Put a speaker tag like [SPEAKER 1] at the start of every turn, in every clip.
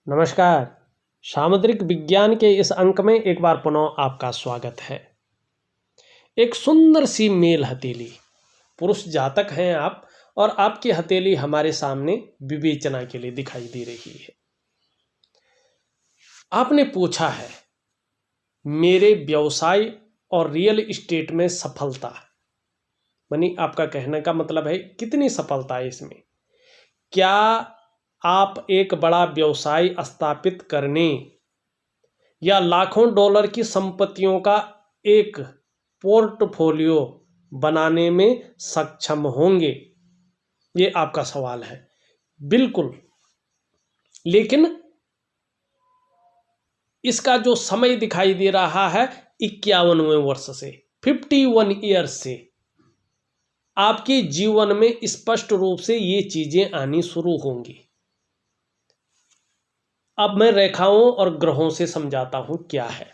[SPEAKER 1] नमस्कार। सामुद्रिक विज्ञान के इस अंक में एक बार पुनः आपका स्वागत है। एक सुंदर सी मेल हथेली, पुरुष जातक हैं आप और आपकी हथेली हमारे सामने विवेचना के लिए दिखाई दे रही है। आपने पूछा है मेरे व्यवसाय और रियल एस्टेट में सफलता, यानी आपका कहने का मतलब है कितनी सफलता है इसमें। क्या आप एक बड़ा व्यवसाय स्थापित करने या लाखों डॉलर की संपत्तियों का एक पोर्टफोलियो बनाने में सक्षम होंगे, ये आपका सवाल है। बिल्कुल, लेकिन इसका जो समय दिखाई दे रहा है 51वें वर्ष से, 51 ईयर्स से आपके जीवन में स्पष्ट रूप से ये चीजें आनी शुरू होंगी। अब मैं रेखाओं और ग्रहों से समझाता हूं क्या है।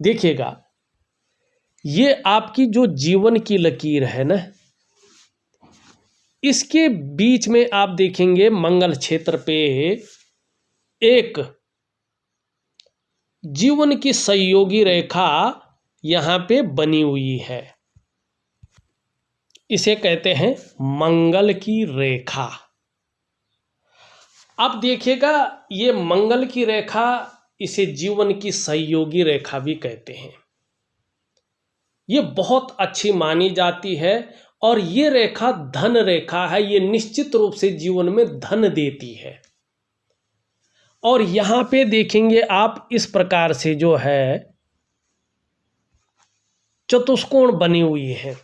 [SPEAKER 1] देखिएगा, ये आपकी जो जीवन की लकीर है ना, इसके बीच में आप देखेंगे मंगल क्षेत्र पे एक जीवन की सहयोगी रेखा यहां पे बनी हुई है। इसे कहते हैं मंगल की रेखा। अब देखिएगा, ये मंगल की रेखा, इसे जीवन की सहयोगी रेखा भी कहते हैं। ये बहुत अच्छी मानी जाती है और ये रेखा धन रेखा है। ये निश्चित रूप से जीवन में धन देती है। और यहां पे देखेंगे आप, इस प्रकार से जो है चतुष्कोण बनी हुई है।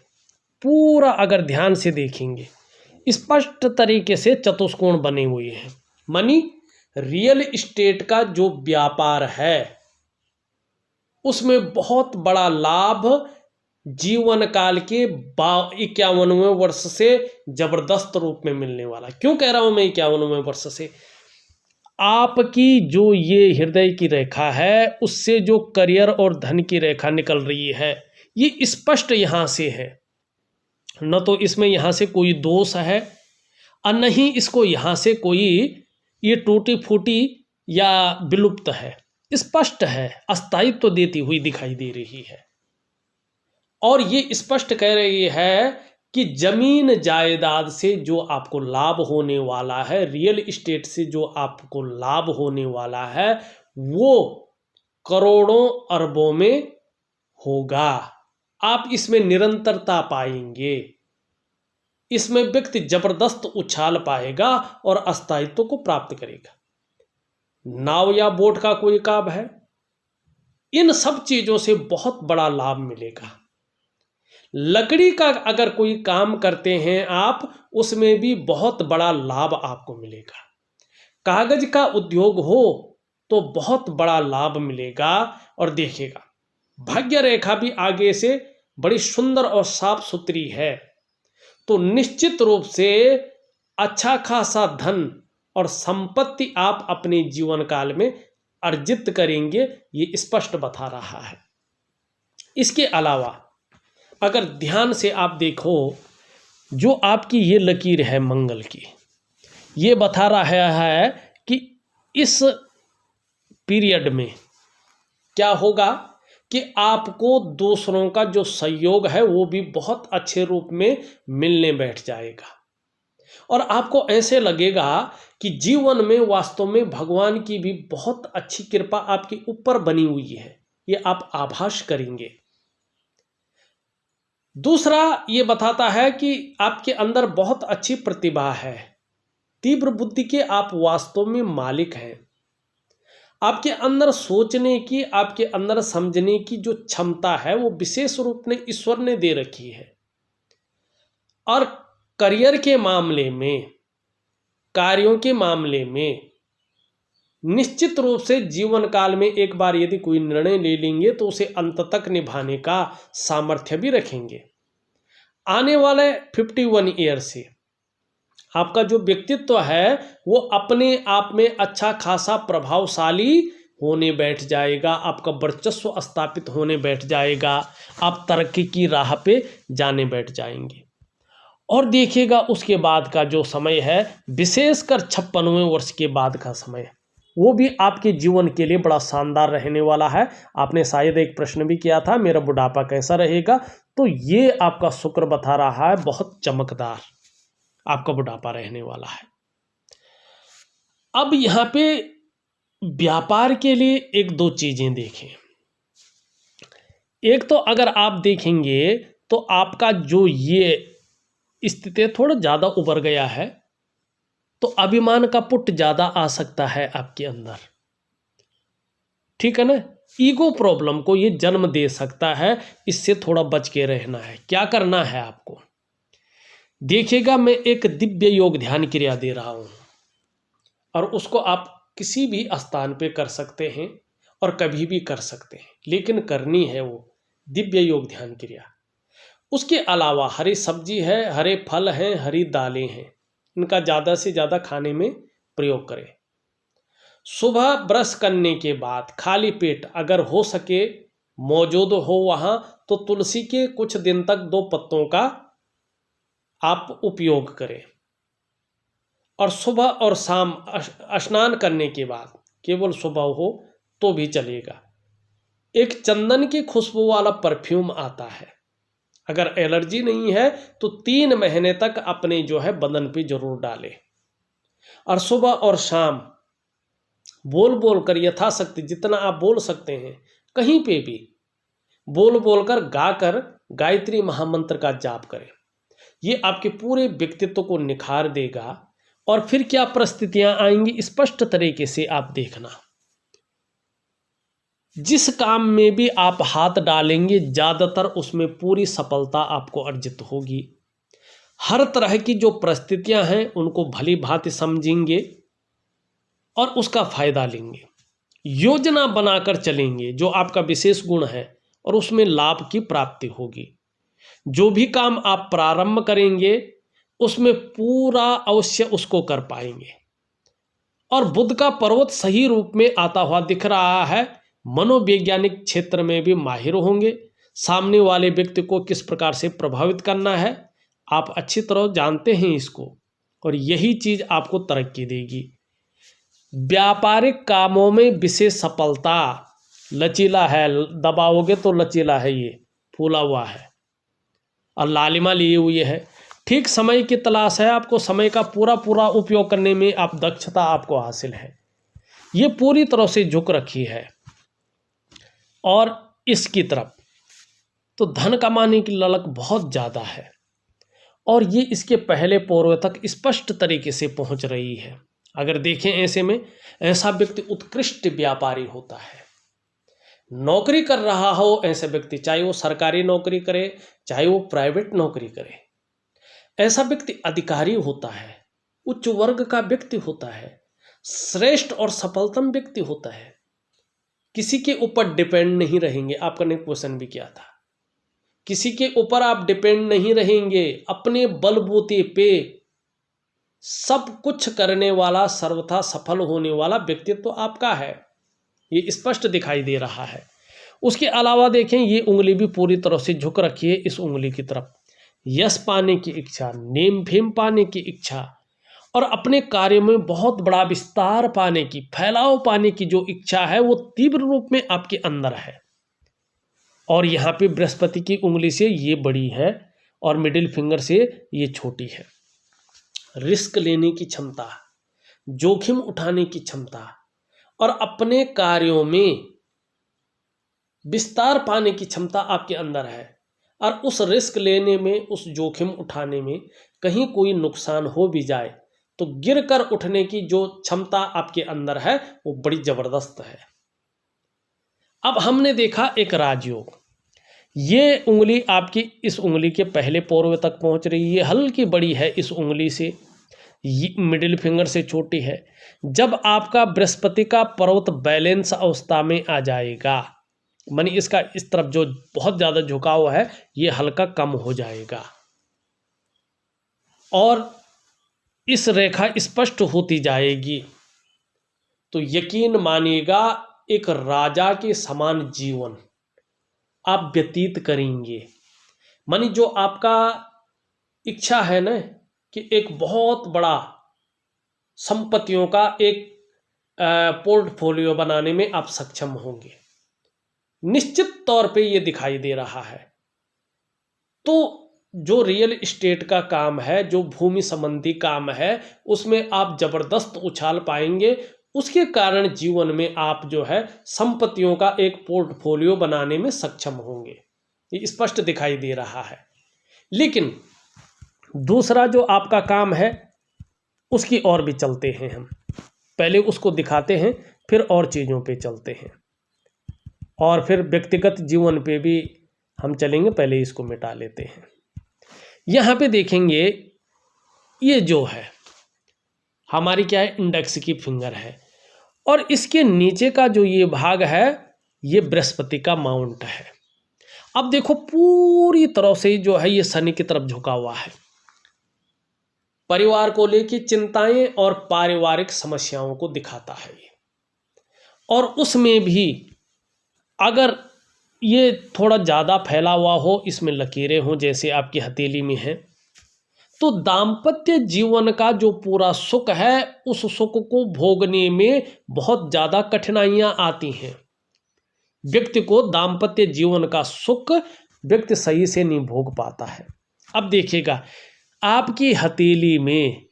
[SPEAKER 1] पूरा अगर ध्यान से देखेंगे स्पष्ट तरीके से चतुष्कोण बने हुए हैं। मानी रियल एस्टेट का जो व्यापार है उसमें बहुत बड़ा लाभ जीवन काल के 51वें वर्ष से जबरदस्त रूप में मिलने वाला। क्यों कह रहा हूं मैं 51वें वर्ष से? आपकी जो ये हृदय की रेखा है उससे जो करियर और धन की रेखा निकल रही है, ये स्पष्ट यहां से है। न तो इसमें यहां से कोई दोष है और न ही इसको यहां से कोई ये टूटी फूटी या विलुप्त है। स्पष्ट है, अस्थायित्व देती हुई दिखाई दे रही है। और ये स्पष्ट कह रही है कि जमीन जायदाद से जो आपको लाभ होने वाला है, रियल एस्टेट से जो आपको लाभ होने वाला है, वो करोड़ों अरबों में होगा। आप इसमें निरंतरता पाएंगे। इसमें व्यक्ति जबरदस्त उछाल पाएगा और अस्थायित्व को प्राप्त करेगा। नाव या बोट का कोई काम है, इन सब चीजों से बहुत बड़ा लाभ मिलेगा। लकड़ी का अगर कोई काम करते हैं आप, उसमें भी बहुत बड़ा लाभ आपको मिलेगा। कागज का उद्योग हो तो बहुत बड़ा लाभ मिलेगा। और देखिएगा, भाग्य रेखा भी आगे से बड़ी सुंदर और साफ सुथरी है, तो निश्चित रूप से अच्छा खासा धन और संपत्ति आप अपने जीवन काल में अर्जित करेंगे, ये स्पष्ट बता रहा है। इसके अलावा अगर ध्यान से आप देखो, जो आपकी ये लकीर है मंगल की, ये बता रहा है कि इस पीरियड में क्या होगा कि आपको दूसरों का जो सहयोग है वो भी बहुत अच्छे रूप में मिलने बैठ जाएगा। और आपको ऐसे लगेगा कि जीवन में वास्तव में भगवान की भी बहुत अच्छी कृपा आपके ऊपर बनी हुई है, ये आप आभास करेंगे। दूसरा ये बताता है कि आपके अंदर बहुत अच्छी प्रतिभा है, तीव्र बुद्धि के आप वास्तव में मालिक हैं। आपके अंदर सोचने की, आपके अंदर समझने की जो क्षमता है वो विशेष रूप में ईश्वर ने दे रखी है। और करियर के मामले में, कार्यों के मामले में निश्चित रूप से जीवन काल में एक बार यदि कोई निर्णय ले लेंगे तो उसे अंत तक निभाने का सामर्थ्य भी रखेंगे। आने वाले 51 ईयर से आपका जो व्यक्तित्व है वो अपने आप में अच्छा खासा प्रभावशाली होने बैठ जाएगा। आपका वर्चस्व स्थापित होने बैठ जाएगा। आप तरक्की की राह पे जाने बैठ जाएंगे। और देखिएगा, उसके बाद का जो समय है, विशेषकर 56वें वर्ष के बाद का समय, वो भी आपके जीवन के लिए बड़ा शानदार रहने वाला है। आपने शायद एक प्रश्न भी किया था, मेरा बुढ़ापा कैसा रहेगा, तो ये आपका शुक्र बता रहा है बहुत चमकदार आपका बुढ़ापा रहने वाला है। अब यहाँ पे व्यापार के लिए एक दो चीजें देखें। एक तो अगर आप देखेंगे तो आपका जो ये स्थिति थोड़ा ज़्यादा उभर गया है, तो अभिमान का पुट ज़्यादा आ सकता है आपके अंदर, ठीक है ना। ईगो प्रॉब्लम को ये जन्म दे सकता है, इससे थोड़ा बच के रहना है। क्या करना है आपको, देखिएगा मैं एक दिव्य योग ध्यान क्रिया दे रहा हूँ और उसको आप किसी भी स्थान पे कर सकते हैं और कभी भी कर सकते हैं, लेकिन करनी है वो दिव्य योग ध्यान क्रिया। उसके अलावा हरी सब्जी है, हरे फल हैं, हरी दालें हैं, इनका ज़्यादा से ज़्यादा खाने में प्रयोग करें। सुबह ब्रश करने के बाद खाली पेट अगर हो सके मौजूद हो वहाँ, तो तुलसी के कुछ दिन तक 2 पत्तों का आप उपयोग करें। और सुबह और शाम स्नान करने के बाद, केवल सुबह हो तो भी चलेगा, एक चंदन की खुशबू वाला परफ्यूम आता है। अगर एलर्जी नहीं है तो 3 महीने तक अपने जो है बदन पे जरूर डालें। और सुबह और शाम बोल बोल कर, यथाशक्ति जितना आप बोल सकते हैं, कहीं पे भी बोल बोल कर गाकर गायत्री महामंत्र का जाप करें। ये आपके पूरे व्यक्तित्व को निखार देगा। और फिर क्या परिस्थितियां आएंगी स्पष्ट तरीके से आप देखना। जिस काम में भी आप हाथ डालेंगे ज़्यादातर उसमें पूरी सफलता आपको अर्जित होगी। हर तरह की जो परिस्थितियां हैं उनको भली भांति समझेंगे और उसका फायदा लेंगे। योजना बनाकर चलेंगे जो आपका विशेष गुण है, और उसमें लाभ की प्राप्ति होगी। जो भी काम आप प्रारंभ करेंगे उसमें पूरा अवश्य उसको कर पाएंगे। और बुध का पर्वत सही रूप में आता हुआ दिख रहा है। मनोवैज्ञानिक क्षेत्र में भी माहिर होंगे। सामने वाले व्यक्ति को किस प्रकार से प्रभावित करना है आप अच्छी तरह जानते हैं इसको, और यही चीज आपको तरक्की देगी। व्यापारिक कामों में विशेष सफलता, लचीला है, दबाओगे तो लचीला है, ये फूला हुआ है और लालिमा लिए हुए है। ठीक समय की तलाश है आपको, समय का पूरा पूरा उपयोग करने में आप दक्षता आपको हासिल है। ये पूरी तरह से झुक रखी है और इसकी तरफ तो धन कमाने की ललक बहुत ज़्यादा है, और ये इसके पहले पूर्व तक स्पष्ट तरीके से पहुंच रही है। अगर देखें ऐसे में ऐसा व्यक्ति उत्कृष्ट व्यापारी होता है। नौकरी कर रहा हो ऐसे व्यक्ति, चाहे वो सरकारी नौकरी करे चाहे वो प्राइवेट नौकरी करे, ऐसा व्यक्ति अधिकारी होता है, उच्च वर्ग का व्यक्ति होता है, श्रेष्ठ और सफलतम व्यक्ति होता है। किसी के ऊपर डिपेंड नहीं रहेंगे। आपका ने क्वेश्चन भी किया था, किसी के ऊपर आप डिपेंड नहीं रहेंगे, अपने बलबूते पे सब कुछ करने वाला, सर्वथा सफल होने वाला व्यक्तित्व तो आपका है, ये स्पष्ट दिखाई दे रहा है। उसके अलावा देखें ये उंगली भी पूरी तरह से झुक रखी है इस उंगली की तरफ। यश पाने की इच्छा, नेम फेम पाने की इच्छा, और अपने कार्य में बहुत बड़ा विस्तार पाने की, फैलाव पाने की जो इच्छा है वो तीव्र रूप में आपके अंदर है। और यहाँ पे बृहस्पति की उंगली से ये बड़ी है और मिडिल फिंगर से ये छोटी है। रिस्क लेने की क्षमता, जोखिम उठाने की क्षमता और अपने कार्यों में विस्तार पाने की क्षमता आपके अंदर है। और उस रिस्क लेने में, उस जोखिम उठाने में कहीं कोई नुकसान हो भी जाए तो गिर कर उठने की जो क्षमता आपके अंदर है वो बड़ी जबरदस्त है। अब हमने देखा एक राजयोग, ये उंगली आपकी इस उंगली के पहले पूर्व तक पहुंच रही है, हल्की बड़ी है इस उंगली से, मिडिल फिंगर से छोटी है। जब आपका बृहस्पति का पर्वत बैलेंस अवस्था में आ जाएगा, मानी इसका इस तरफ जो बहुत ज़्यादा झुकाव है ये हल्का कम हो जाएगा और इस रेखा स्पष्ट होती जाएगी, तो यकीन मानिएगा एक राजा के समान जीवन आप व्यतीत करेंगे। मानी जो आपका इच्छा है ना कि एक बहुत बड़ा संपत्तियों का एक पोर्टफोलियो बनाने में आप सक्षम होंगे, निश्चित तौर पे ये दिखाई दे रहा है। तो जो रियल इस्टेट का काम है, जो भूमि संबंधी काम है, उसमें आप जबरदस्त उछाल पाएंगे। उसके कारण जीवन में आप जो है संपत्तियों का एक पोर्टफोलियो बनाने में सक्षम होंगे, ये स्पष्ट दिखाई दे रहा है। लेकिन दूसरा जो आपका काम है उसकी ओर भी चलते हैं हम, पहले उसको दिखाते हैं फिर और चीज़ों पे चलते हैं, और फिर व्यक्तिगत जीवन पे भी हम चलेंगे। पहले इसको मिटा लेते हैं। यहाँ पे देखेंगे ये जो है हमारी क्या है, इंडेक्स की फिंगर है, और इसके नीचे का जो ये भाग है ये बृहस्पति का माउंट है। अब देखो पूरी तरह से जो है ये शनि की तरफ झुका हुआ है, परिवार को लेकर चिंताएं और पारिवारिक समस्याओं को दिखाता है ये। और उसमें भी अगर ये थोड़ा ज़्यादा फैला हुआ हो, इसमें लकीरें हों जैसे आपकी हथेली में है, तो दाम्पत्य जीवन का जो पूरा सुख है उस सुख को भोगने में बहुत ज़्यादा कठिनाइयाँ आती हैं। व्यक्ति को दाम्पत्य जीवन का सुख व्यक्ति सही से नहीं भोग पाता है। अब देखिएगा आपकी हथेली में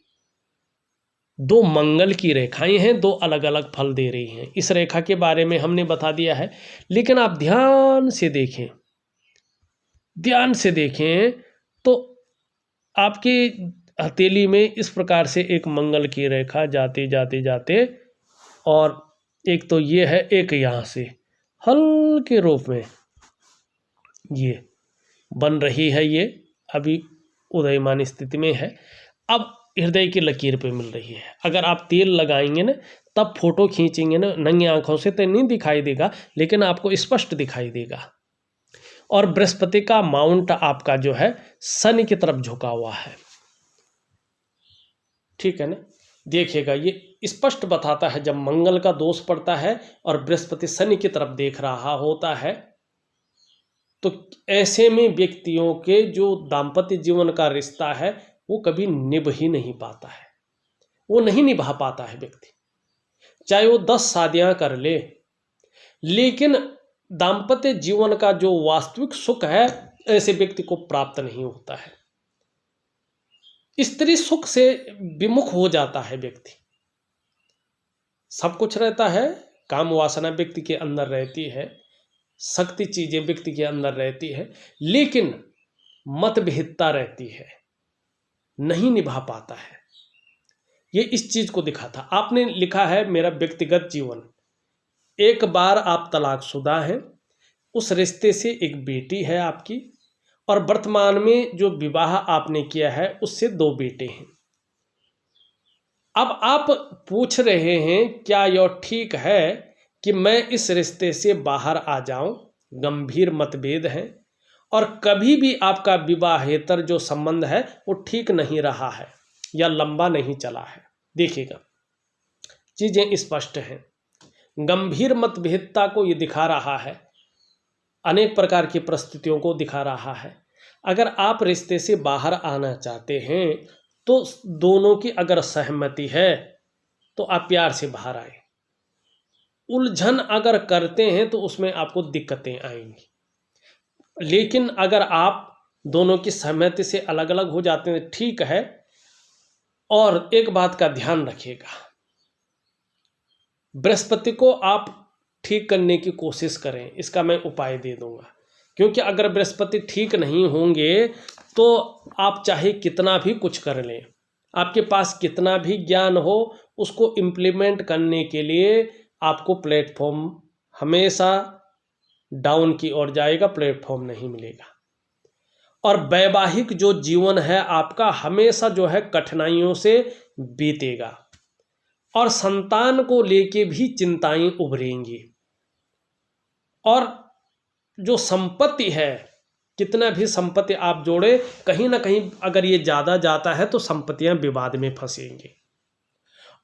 [SPEAKER 1] दो मंगल की रेखाएं हैं, दो अलग अलग फल दे रही हैं। इस रेखा के बारे में हमने बता दिया है, लेकिन आप ध्यान से देखें, ध्यान से देखें तो आपकी हथेली में इस प्रकार से एक मंगल की रेखा जाते जाते जाते, और एक तो ये है, एक यहाँ से हल्के रूप में ये बन रही है, ये अभी उदयमान स्थिति में है। अब हृदय की लकीर पे मिल रही है। अगर आप तेल लगाएंगे ना, तब फोटो खींचेंगे ना, नंगी आंखों से तो नहीं दिखाई देगा, लेकिन आपको स्पष्ट दिखाई देगा। और बृहस्पति का माउंट आपका जो है शनि की तरफ झुका हुआ है, ठीक है ना। देखिएगा ये स्पष्ट बताता है, जब मंगल का दोष पड़ता है और बृहस्पति शनि की तरफ देख रहा होता है, तो ऐसे में व्यक्तियों के जो दाम्पत्य जीवन का रिश्ता है वो कभी निभ ही नहीं पाता है, वो नहीं निभा पाता है व्यक्ति, चाहे वो 10 शादियां कर ले, लेकिन दाम्पत्य जीवन का जो वास्तविक सुख है ऐसे व्यक्ति को प्राप्त नहीं होता है। स्त्री सुख से विमुख हो जाता है व्यक्ति। सब कुछ रहता है, काम वासना व्यक्ति के अंदर रहती है, शक्ति चीजें व्यक्ति के अंदर रहती है, लेकिन मतभेदता रहती है, नहीं निभा पाता है। ये इस चीज को दिखाता। आपने लिखा है मेरा व्यक्तिगत जीवन, एक बार आप तलाकशुदा हैं, उस रिश्ते से एक बेटी है आपकी, और वर्तमान में जो विवाह आपने किया है उससे 2 बेटे हैं। अब आप पूछ रहे हैं क्या यह ठीक है कि मैं इस रिश्ते से बाहर आ जाऊं? गंभीर मतभेद हैं, और कभी भी आपका विवाहेतर जो संबंध है वो ठीक नहीं रहा है या लंबा नहीं चला है। देखिएगा चीजें स्पष्ट हैं, गंभीर मतभेदता को ये दिखा रहा है, अनेक प्रकार की परिस्थितियों को दिखा रहा है। अगर आप रिश्ते से बाहर आना चाहते हैं तो दोनों की अगर सहमति है तो आप प्यार से बाहर आए। उलझन अगर करते हैं तो उसमें आपको दिक्कतें आएंगी, लेकिन अगर आप दोनों की सहमति से अलग अलग हो जाते हैं ठीक है। और एक बात का ध्यान रखिएगा, बृहस्पति को आप ठीक करने की कोशिश करें, इसका मैं उपाय दे दूंगा। क्योंकि अगर बृहस्पति ठीक नहीं होंगे तो आप चाहे कितना भी कुछ कर लें, आपके पास कितना भी ज्ञान हो, उसको इम्प्लीमेंट करने के लिए आपको प्लेटफॉर्म हमेशा डाउन की ओर जाएगा, प्लेटफॉर्म नहीं मिलेगा। और वैवाहिक जो जीवन है आपका हमेशा जो है कठिनाइयों से बीतेगा, और संतान को लेके भी चिंताएं उभरेंगी। और जो संपत्ति है, कितना भी संपत्ति आप जोड़े, कहीं ना कहीं अगर ये ज़्यादा जाता है तो संपत्तियां विवाद में फंसेंगी,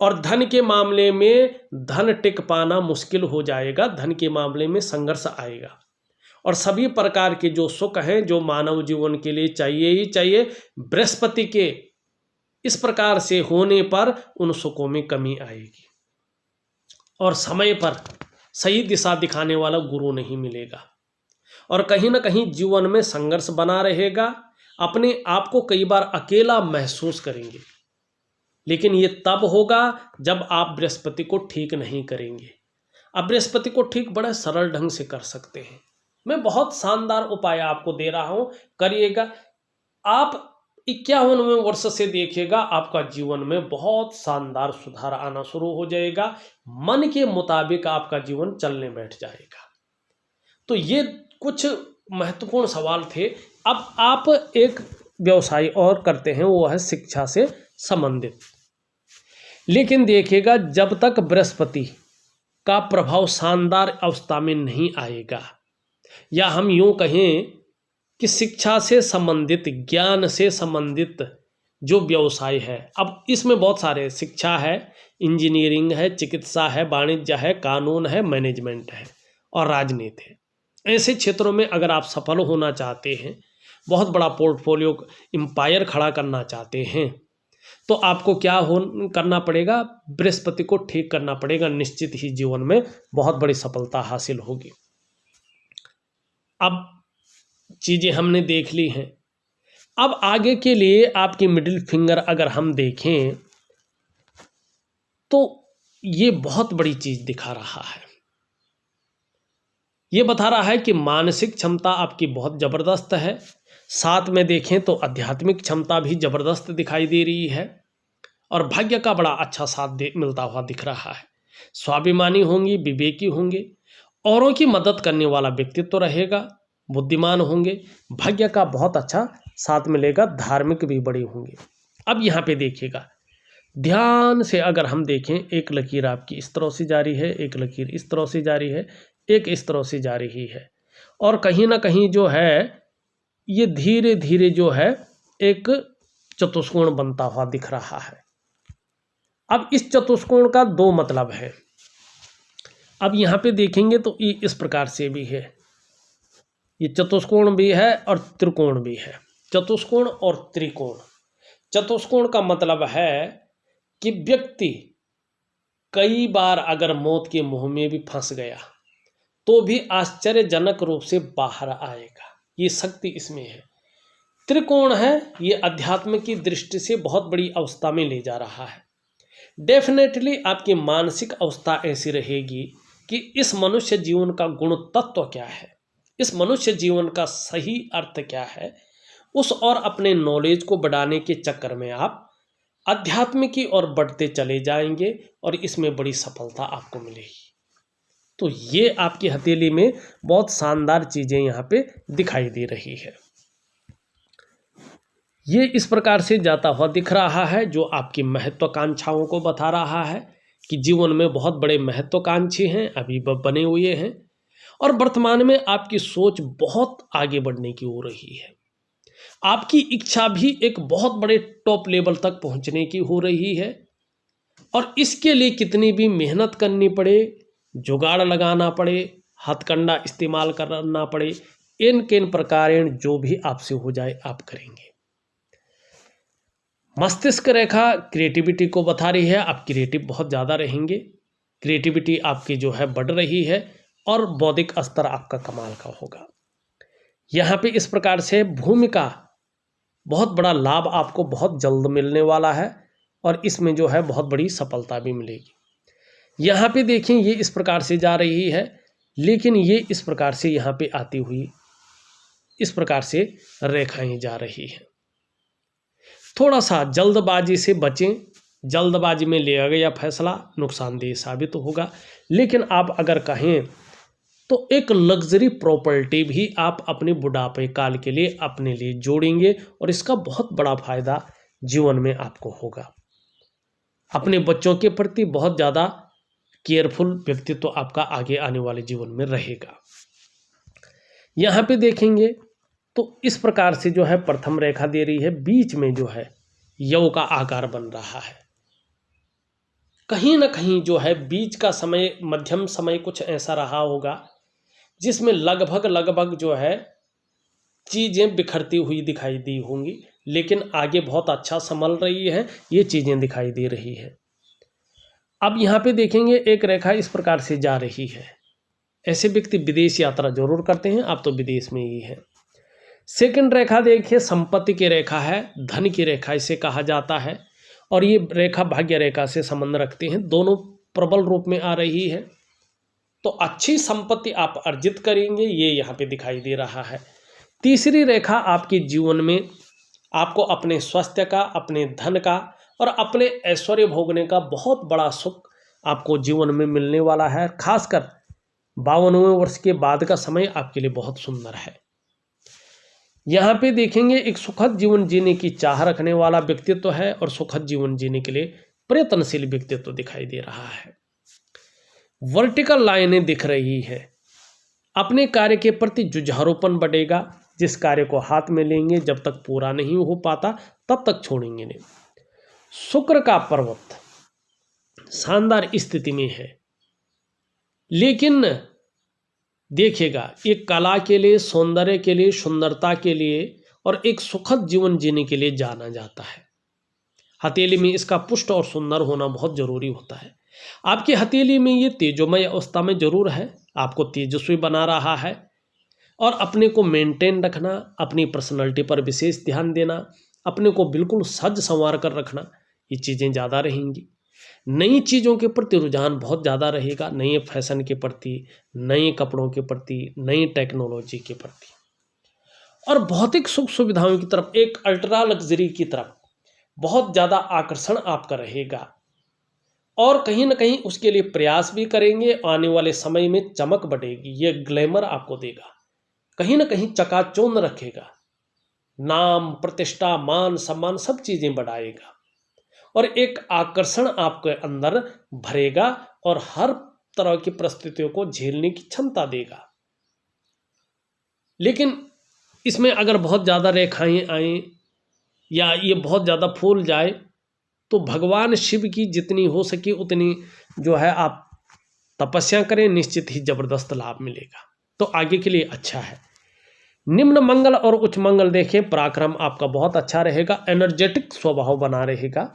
[SPEAKER 1] और धन के मामले में धन टिक पाना मुश्किल हो जाएगा, धन के मामले में संघर्ष आएगा। और सभी प्रकार के जो सुख हैं जो मानव जीवन के लिए चाहिए ही चाहिए, बृहस्पति के इस प्रकार से होने पर उन सुखों में कमी आएगी। और समय पर सही दिशा दिखाने वाला गुरु नहीं मिलेगा, और कहीं ना कहीं जीवन में संघर्ष बना रहेगा। अपने आप को कई बार अकेला महसूस करेंगे, लेकिन ये तब होगा जब आप बृहस्पति को ठीक नहीं करेंगे। अब बृहस्पति को ठीक बड़े सरल ढंग से कर सकते हैं। मैं बहुत शानदार उपाय आपको दे रहा हूं, करिएगा। आप 51वें वर्ष से देखिएगा आपका जीवन में बहुत शानदार सुधार आना शुरू हो जाएगा। मन के मुताबिक आपका जीवन चलने बैठ जाएगा। तो ये कुछ महत्वपूर्ण सवाल थे। अब आप एक व्यवसाय और करते हैं, वो है शिक्षा से संबंधित। लेकिन देखिएगा जब तक बृहस्पति का प्रभाव शानदार अवस्था में नहीं आएगा, या हम यूं कहें कि शिक्षा से संबंधित, ज्ञान से संबंधित जो व्यवसाय है, अब इसमें बहुत सारे, शिक्षा है, इंजीनियरिंग है, चिकित्सा है, वाणिज्य है, कानून है, मैनेजमेंट है और राजनीति है। ऐसे क्षेत्रों में अगर आप सफल होना चाहते हैं, बहुत बड़ा पोर्टफोलियो एम्पायर खड़ा करना चाहते हैं, तो आपको क्या करना पड़ेगा? बृहस्पति को ठीक करना पड़ेगा। निश्चित ही जीवन में बहुत बड़ी सफलता हासिल होगी। अब चीजें हमने देख ली हैं। अब आगे के लिए आपकी मिडिल फिंगर अगर हम देखें तो ये बहुत बड़ी चीज दिखा रहा है। ये बता रहा है कि मानसिक क्षमता आपकी बहुत जबरदस्त है। साथ में देखें तो आध्यात्मिक क्षमता भी जबरदस्त दिखाई दे रही है, और भाग्य का बड़ा अच्छा साथ मिलता हुआ दिख रहा है। स्वाभिमानी होंगी, विवेकी होंगे, औरों की मदद करने वाला व्यक्तित्व रहेगा, बुद्धिमान होंगे, भाग्य का बहुत अच्छा साथ मिलेगा, धार्मिक भी बड़े होंगे। अब यहाँ पे देखिएगा, ध्यान से अगर हम देखें, एक लकीर आपकी इस तरह से जा रही है, एक लकीर इस तरह से जा रही है, एक इस तरह से जा रही है, और कहीं ना कहीं जो है ये धीरे धीरे जो है एक चतुष्कोण बनता हुआ दिख रहा है। अब इस चतुष्कोण का दो मतलब है। अब यहाँ पे देखेंगे तो ये इस प्रकार से भी है, ये चतुष्कोण भी है और त्रिकोण भी है। चतुष्कोण और त्रिकोण। चतुष्कोण का मतलब है कि व्यक्ति कई बार अगर मौत के मुंह में भी फंस गया तो भी आश्चर्यजनक रूप से बाहर आएगा, ये शक्ति इसमें है। त्रिकोण है, ये अध्यात्म की दृष्टि से बहुत बड़ी अवस्था में ले जा रहा है। डेफिनेटली आपकी मानसिक अवस्था ऐसी रहेगी कि इस मनुष्य जीवन का गुण तत्व क्या है, इस मनुष्य जीवन का सही अर्थ क्या है, उस और अपने नॉलेज को बढ़ाने के चक्कर में आप अध्यात्म की ओर बढ़ते चले जाएंगे और इसमें बड़ी सफलता आपको मिलेगी। तो ये आपकी हथेली में बहुत शानदार चीजें यहाँ पे दिखाई दे रही है। ये इस प्रकार से जाता हुआ दिख रहा है, जो आपकी महत्वाकांक्षाओं को बता रहा है कि जीवन में बहुत बड़े महत्वाकांक्षी हैं, अभी बने हुए हैं, और वर्तमान में आपकी सोच बहुत आगे बढ़ने की हो रही है। आपकी इच्छा भी एक बहुत बड़े टॉप लेवल तक पहुंचने की हो रही है, और इसके लिए कितनी भी मेहनत करनी पड़े, जुगाड़ लगाना पड़े, हथकंडा इस्तेमाल करना पड़े, इन प्रकार जो भी आपसे हो जाए आप करेंगे। मस्तिष्क रेखा क्रिएटिविटी को बता रही है, आप क्रिएटिव बहुत ज़्यादा रहेंगे, क्रिएटिविटी आपकी जो है बढ़ रही है, और बौद्धिक स्तर आपका कमाल का होगा। यहाँ पे इस प्रकार से भूमिका, बहुत बड़ा लाभ आपको बहुत जल्द मिलने वाला है, और इसमें जो है बहुत बड़ी सफलता भी मिलेगी। यहाँ पे देखें, ये इस प्रकार से जा रही है, लेकिन ये इस प्रकार से यहाँ पे आती हुई इस प्रकार से रेखाएं जा रही हैं। थोड़ा सा जल्दबाजी से बचें, जल्दबाजी में लिया गया फैसला नुकसानदेह साबित होगा। लेकिन आप अगर कहें तो एक लग्जरी प्रॉपर्टी भी आप अपने बुढ़ापे काल के लिए अपने लिए जोड़ेंगे, और इसका बहुत बड़ा फायदा जीवन में आपको होगा। अपने बच्चों के प्रति बहुत ज़्यादा केयरफुल व्यक्तित्व आपका आगे आने वाले जीवन में रहेगा। यहाँ पे देखेंगे तो इस प्रकार से जो है प्रथम रेखा दे रही है, बीच में जो है यव का आकार बन रहा है। कहीं ना कहीं जो है बीच का समय, मध्यम समय कुछ ऐसा रहा होगा जिसमें लगभग जो है चीज़ें बिखरती हुई दिखाई दी होंगी, लेकिन आगे बहुत अच्छा संभल रही है, ये चीज़ें दिखाई दे रही है। अब यहाँ पे देखेंगे एक रेखा इस प्रकार से जा रही है। ऐसे व्यक्ति विदेश यात्रा जरूर करते हैं, आप तो विदेश में ही हैं। सेकंड रेखा देखिए, संपत्ति की रेखा है, धन की रेखा इसे कहा जाता है, और ये रेखा भाग्य रेखा से संबंध रखती हैं, दोनों प्रबल रूप में आ रही है। तो अच्छी संपत्ति आप अर्जित करेंगे, ये यहाँ पे दिखाई दे रहा है। तीसरी रेखा आपके जीवन में आपको अपने स्वास्थ्य का, अपने धन का और अपने ऐश्वर्य भोगने का बहुत बड़ा सुख आपको जीवन में मिलने वाला है। खासकर 52वें वर्ष के बाद का समय आपके लिए बहुत सुंदर है। यहाँ पे देखेंगे एक सुखद जीवन जीने की चाह रखने वाला व्यक्तित्व है और सुखद जीवन जीने के लिए प्रयत्नशील व्यक्तित्व दिखाई दे रहा है। वर्टिकल लाइनें दिख रही है। अपने कार्य के प्रति जुझारूपन बढ़ेगा। जिस कार्य को हाथ में लेंगे जब तक पूरा नहीं हो पाता तब तक छोड़ेंगे नहीं। शुक्र का पर्वत शानदार स्थिति में है, लेकिन देखिएगा एक कला के लिए, सौंदर्य के लिए, सुंदरता के लिए और एक सुखद जीवन जीने के लिए जाना जाता है। हथेली में इसका पुष्ट और सुंदर होना बहुत जरूरी होता है। आपकी हथेली में ये तेजोमय अवस्था में जरूर है, आपको तेजस्वी बना रहा है। और अपने को मेंटेन रखना, अपनी पर्सनैलिटी पर विशेष ध्यान देना, अपने को बिल्कुल सज संवार कर रखना, ये चीज़ें ज़्यादा रहेंगी। नई चीज़ों के प्रति रुझान बहुत ज़्यादा रहेगा, नए फैशन के प्रति, नए कपड़ों के प्रति, नई टेक्नोलॉजी के प्रति, और भौतिक सुख सुविधाओं की तरफ, एक अल्ट्रा लग्जरी की तरफ बहुत ज़्यादा आकर्षण आपका रहेगा। और कहीं ना कहीं उसके लिए प्रयास भी करेंगे। आने वाले समय में चमक बढ़ेगी, ये ग्लैमर आपको देगा, कहीं ना कहीं चकाचौंध रखेगा, नाम प्रतिष्ठा मान सम्मान सब चीज़ें बढ़ाएगा और एक आकर्षण आपके अंदर भरेगा और हर तरह की परिस्थितियों को झेलने की क्षमता देगा। लेकिन इसमें अगर बहुत ज़्यादा रेखाएं आएँ या ये बहुत ज़्यादा फूल जाए तो भगवान शिव की जितनी हो सके उतनी जो है आप तपस्या करें, निश्चित ही जबरदस्त लाभ मिलेगा। तो आगे के लिए अच्छा है। निम्न मंगल और उच्च मंगल देखें, पराक्रम आपका बहुत अच्छा रहेगा, एनर्जेटिक स्वभाव बना रहेगा,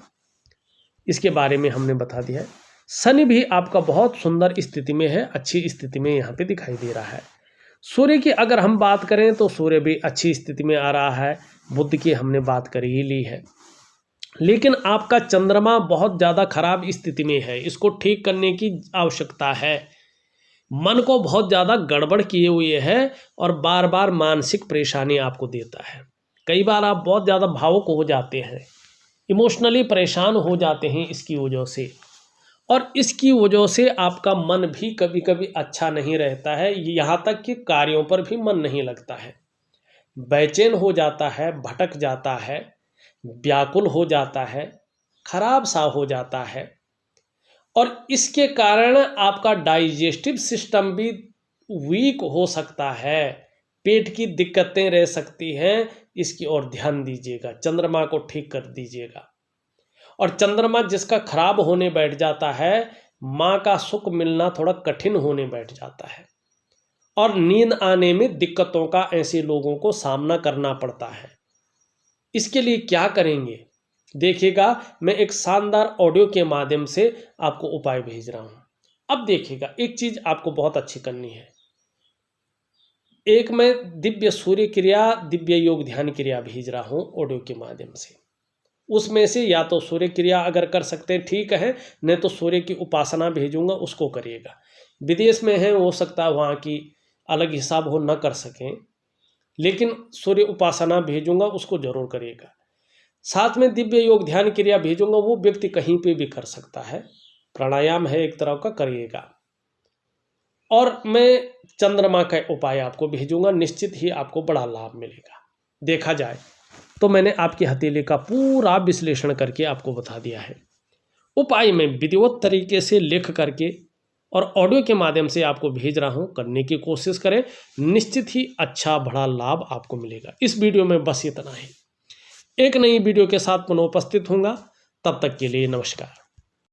[SPEAKER 1] इसके बारे में हमने बता दिया है। शनि भी आपका बहुत सुंदर स्थिति में है, अच्छी स्थिति में यहाँ पे दिखाई दे रहा है। सूर्य की अगर हम बात करें तो सूर्य भी अच्छी स्थिति में आ रहा है। बुध की हमने बात कर ही ली है। लेकिन आपका चंद्रमा बहुत ज़्यादा खराब स्थिति में है, इसको ठीक करने की आवश्यकता है। मन को बहुत ज़्यादा गड़बड़ किए हुए है और बार बार मानसिक परेशानी आपको देता है। कई बार आप बहुत ज़्यादा भावुक हो जाते हैं, इमोशनली परेशान हो जाते हैं इसकी वजह से, और इसकी वजह से आपका मन भी कभी कभी अच्छा नहीं रहता है, यहाँ तक कि कार्यों पर भी मन नहीं लगता है, बेचैन हो जाता है, भटक जाता है, व्याकुल हो जाता है, खराब सा हो जाता है। और इसके कारण आपका डाइजेस्टिव सिस्टम भी वीक हो सकता है, पेट की दिक्कतें रह सकती हैं, इसकी ओर ध्यान दीजिएगा, चंद्रमा को ठीक कर दीजिएगा। और चंद्रमा जिसका खराब होने बैठ जाता है, माँ का सुख मिलना थोड़ा कठिन होने बैठ जाता है और नींद आने में दिक्कतों का ऐसे लोगों को सामना करना पड़ता है। इसके लिए क्या करेंगे देखिएगा, मैं एक शानदार ऑडियो के माध्यम से आपको उपाय भेज रहा हूं। अब देखिएगा एक चीज आपको बहुत अच्छी करनी है। एक मैं दिव्य सूर्य क्रिया, दिव्य योग ध्यान क्रिया भेज रहा हूं ऑडियो के माध्यम से। उसमें से या तो सूर्य क्रिया अगर कर सकते हैं ठीक है, नहीं तो सूर्य की उपासना भेजूंगा, उसको करिएगा। विदेश में है, हो सकता है वहाँ की अलग हिसाब हो, न कर सकें, लेकिन सूर्य उपासना भेजूंगा, उसको जरूर करिएगा। साथ में दिव्य योग ध्यान क्रिया भेजूंगा, वो व्यक्ति कहीं पे भी कर सकता है, प्राणायाम है एक तरह का, करिएगा। और मैं चंद्रमा का उपाय आपको भेजूंगा, निश्चित ही आपको बड़ा लाभ मिलेगा। देखा जाए तो मैंने आपकी हथेली का पूरा विश्लेषण करके आपको बता दिया है। उपाय मैं विधिवत तरीके से लिख करके और ऑडियो के माध्यम से आपको भेज रहा हूं, करने की कोशिश करें, निश्चित ही अच्छा बड़ा लाभ आपको मिलेगा। इस वीडियो में बस इतना ही। एक नई वीडियो के साथ पुनः उपस्थित होऊंगा, तब तक के लिए नमस्कार।